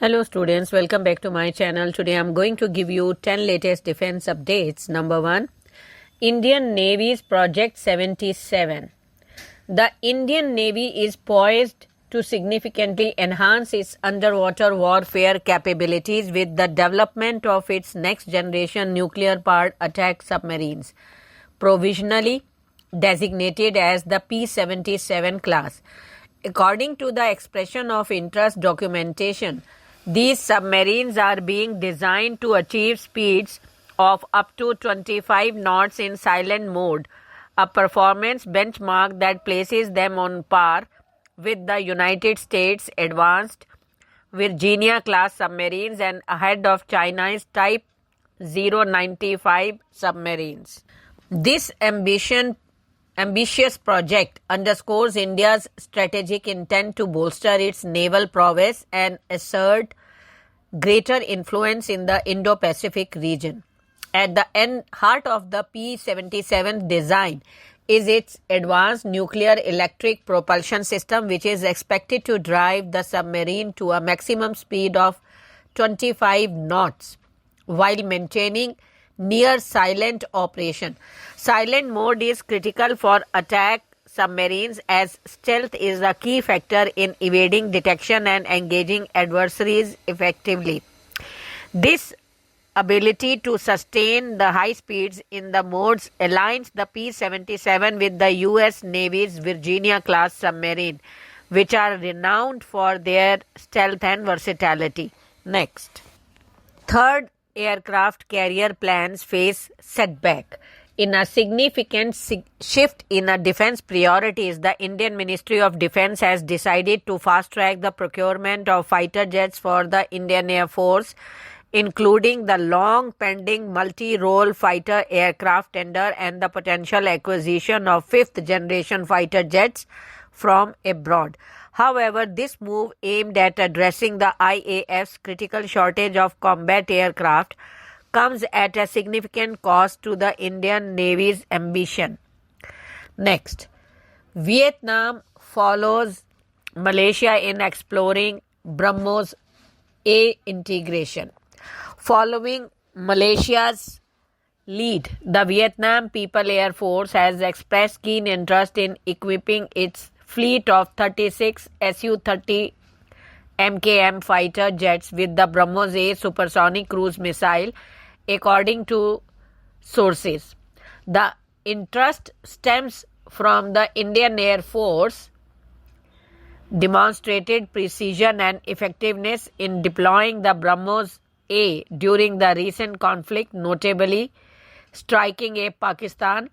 Hello students, welcome back to my channel. Today I am going to give you 10 latest defense updates. Number 1, Indian Navy's Project 77. The Indian Navy is poised to significantly enhance its underwater warfare capabilities with the development of its next generation nuclear powered attack submarines, provisionally designated as the P-77 class. According to the expression of interest documentation, these submarines are being designed to achieve speeds of up to 25 knots in silent mode, a performance benchmark that places them on par with the United States' advanced Virginia-class submarines and ahead of China's Type 095 submarines. This ambitious project underscores India's strategic intent to bolster its naval prowess and assert greater influence in the Indo-Pacific region. At the heart of the P-77 design is its advanced nuclear electric propulsion system, which is expected to drive the submarine to a maximum speed of 25 knots while maintaining near silent operation. Silent mode is critical for attack submarines as stealth is a key factor in evading detection and engaging adversaries effectively. This ability to sustain the high speeds in the modes aligns the P-77 with the U.S. Navy's Virginia-class submarine, which are renowned for their stealth and versatility. Next, third aircraft carrier plans face setback. In a significant shift in defense priorities, the Indian Ministry of Defense has decided to fast-track the procurement of fighter jets for the Indian Air Force, including the long-pending multi-role fighter aircraft tender and the potential acquisition of fifth-generation fighter jets from abroad. However, this move aimed at addressing the IAF's critical shortage of combat aircraft comes at a significant cost to the Indian Navy's ambition. Next, Vietnam follows Malaysia in exploring BrahMos A integration. Following Malaysia's lead, the Vietnam People Air Force has expressed keen interest in equipping its fleet of 36 Su-30 MKM fighter jets with the BrahMos A supersonic cruise missile, according to sources. The interest stems from the Indian Air Force demonstrated precision and effectiveness in deploying the BrahMos A during the recent conflict, notably striking a Pakistan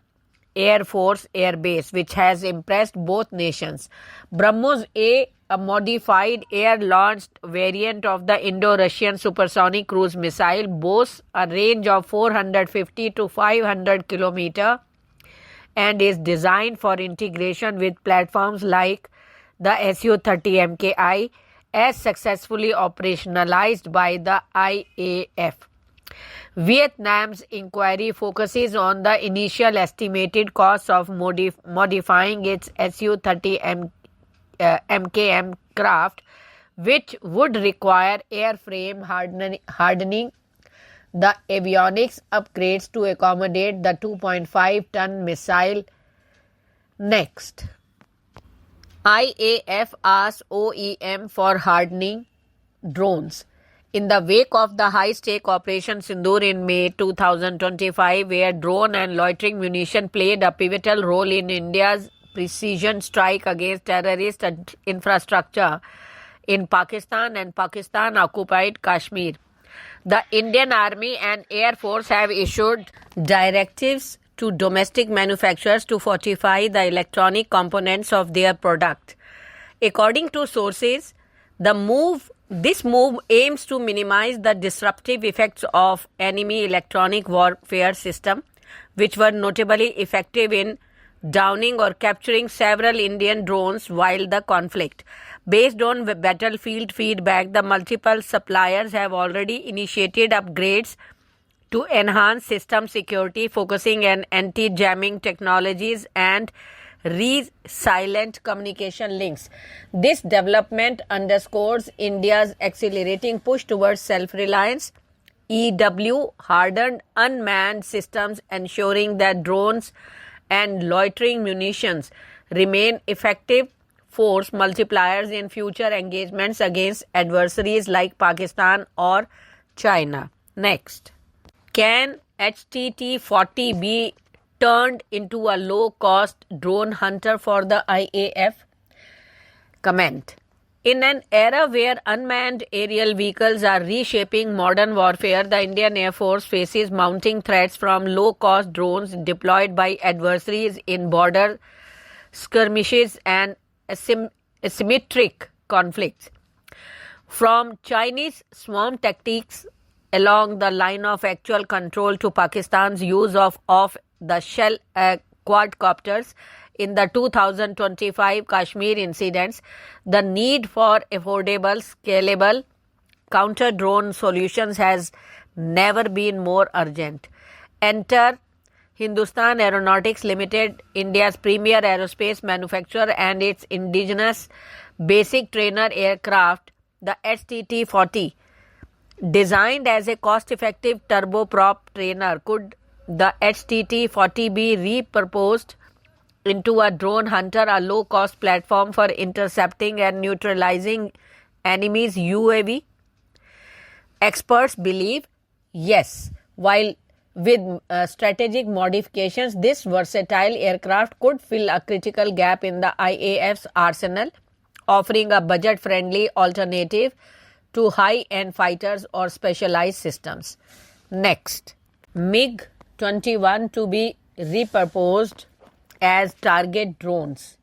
Air Force air base, which has impressed both nations. BrahMos A, a modified air-launched variant of the Indo-Russian supersonic cruise missile, boasts a range of 450 to 500 km and is designed for integration with platforms like the Su-30 MKI, as successfully operationalized by the IAF. Vietnam's inquiry focuses on the initial estimated costs of modifying its Su-30 MKM craft, which would require airframe hardening, the avionics upgrades to accommodate the 2.5-ton missile. Next, IAF asks OEM for hardening drones. In the wake of the high-stake Operation Sindoor in May 2025, where drone and loitering munition played a pivotal role in India's precision strike against terrorist infrastructure in Pakistan and Pakistan-occupied Kashmir, the Indian Army and Air Force have issued directives to domestic manufacturers to fortify the electronic components of their product. According to sources, this move aims to minimize the disruptive effects of enemy electronic warfare system, which were notably effective in downing or capturing several Indian drones while the conflict. Based on battlefield feedback, the multiple suppliers have already initiated upgrades to enhance system security, focusing on anti-jamming technologies and resilient communication links. This development underscores India's accelerating push towards self-reliance. EW hardened unmanned systems, ensuring that drones and loitering munitions remain effective force multipliers in future engagements against adversaries like Pakistan or China. Next, can HTT-40 be turned into a low-cost drone hunter for the IAF? Comment. In an era where unmanned aerial vehicles are reshaping modern warfare, the Indian Air Force faces mounting threats from low-cost drones deployed by adversaries in border skirmishes and asymmetric conflicts. From Chinese swarm tactics along the line of actual control to Pakistan's use of off-the-shelf quadcopters in the 2025 Kashmir incidents, the need for affordable, scalable counter-drone solutions has never been more urgent. Enter Hindustan Aeronautics Limited, India's premier aerospace manufacturer, and its indigenous basic trainer aircraft, the HTT-40. Designed as a cost-effective turboprop trainer, could the HTT-40 be repurposed into a drone hunter, a low-cost platform for intercepting and neutralizing enemies' UAV? Experts believe yes, while with strategic modifications, this versatile aircraft could fill a critical gap in the IAF's arsenal, offering a budget-friendly alternative to high-end fighters or specialized systems. Next, MiG-21 to be repurposed as target drones.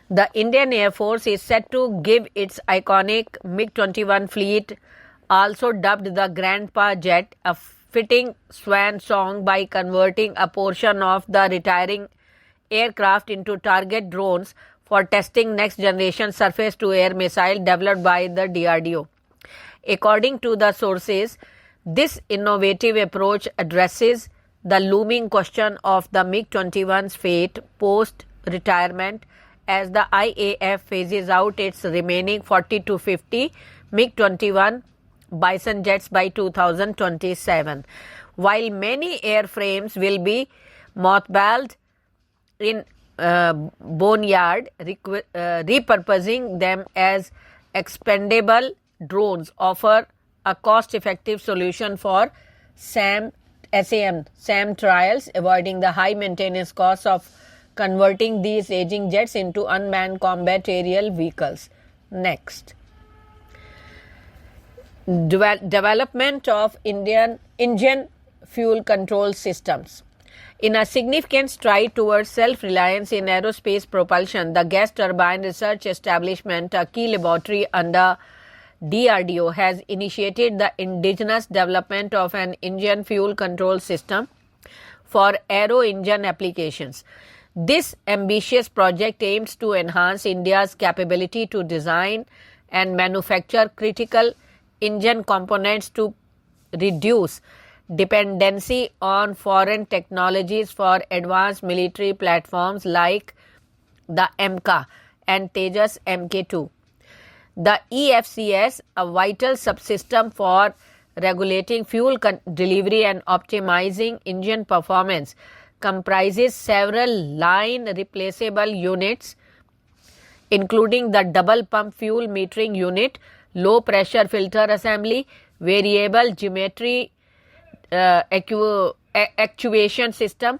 The Indian Air Force is set to give its iconic MiG-21 fleet, also dubbed the Grandpa Jet, a fitting swan song by converting a portion of the retiring aircraft into target drones for testing next-generation surface-to-air missile developed by the DRDO. According to the sources, this innovative approach addresses the looming question of the MiG-21's fate post-retirement as the IAF phases out its remaining 40 to 50 MiG-21 Bison jets by 2027. While many airframes will be mothballed in boneyard, repurposing them as expendable drones offer a cost-effective solution for SAM trials, avoiding the high maintenance costs of converting these aging jets into unmanned combat aerial vehicles. Next, development of Indian engine fuel control systems. In a significant stride towards self-reliance in aerospace propulsion, the Gas Turbine Research Establishment, a key laboratory under DRDO, has initiated the indigenous development of an engine fuel control system for aero engine applications. This ambitious project aims to enhance India's capability to design and manufacture critical engine components to reduce dependency on foreign technologies for advanced military platforms like the MK and Tejas Mk2. The EFCS, a vital subsystem for regulating fuel delivery and optimizing engine performance, comprises several line replaceable units, including the double pump fuel metering unit, low pressure filter assembly, variable geometry actuation system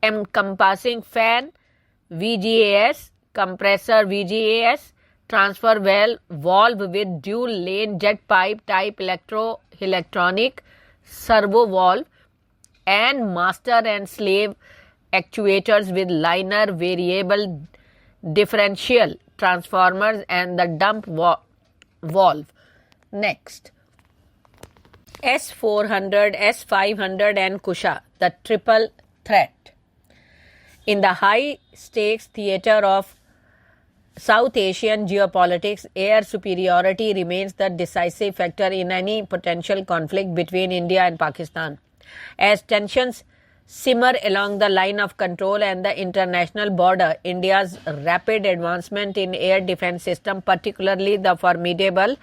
encompassing fan VGAS, compressor VGAS, transfer valve with dual lane jet pipe type electronic servo valve, and master and slave actuators with liner variable differential transformers and the dump valve. Next, S-400, S-500 and Kusha, the triple threat. In the high-stakes theatre of South Asian geopolitics, air superiority remains the decisive factor in any potential conflict between India and Pakistan. As tensions simmer along the line of control and the international border. India's rapid advancement in air defense system, particularly the formidable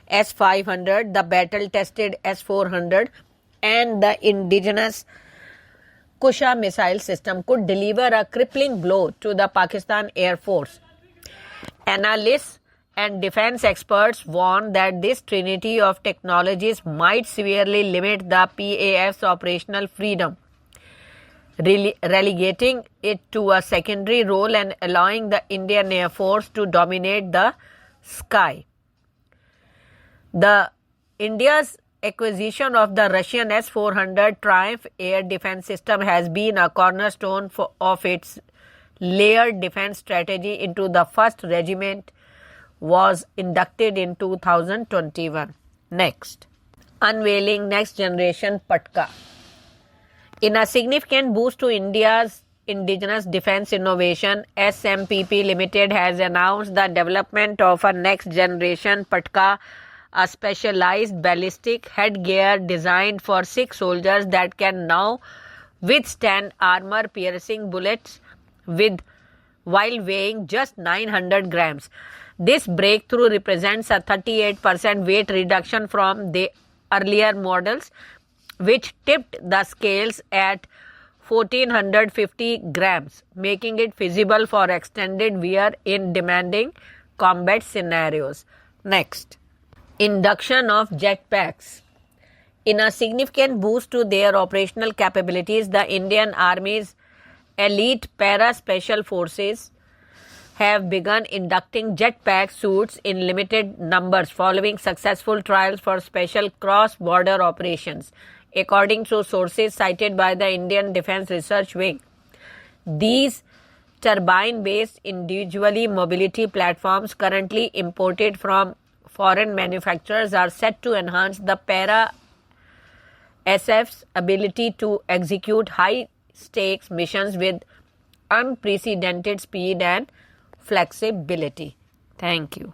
S-500, the battle-tested S-400, and the indigenous Kusha missile system could deliver a crippling blow to the Pakistan Air Force. Analysts and defense experts warn that this trinity of technologies might severely limit the PAF's operational freedom, relegating it to a secondary role and allowing the Indian Air Force to dominate the sky. India's acquisition of the Russian S-400 Triumph air defense system has been a cornerstone of its layered defense strategy. Into the 1st Regiment was inducted in 2021. Next, unveiling next generation Patka. In a significant boost to India's indigenous defense innovation, SMPP Limited has announced the development of a next generation Patka, a specialized ballistic headgear designed for Sikh soldiers that can now withstand armor-piercing bullets while weighing just 900 grams. This breakthrough represents a 38% weight reduction from the earlier models, which tipped the scales at 1450 grams, making it feasible for extended wear in demanding combat scenarios. Next, induction of jetpacks. In a significant boost to their operational capabilities, the Indian Army's elite para-special forces have begun inducting jetpack suits in limited numbers following successful trials for special cross-border operations, according to sources cited by the Indian Defence Research Wing. These turbine-based individually mobility platforms, currently imported from foreign manufacturers, are set to enhance the para-SF's ability to execute high-stakes missions with unprecedented speed and flexibility. Thank you.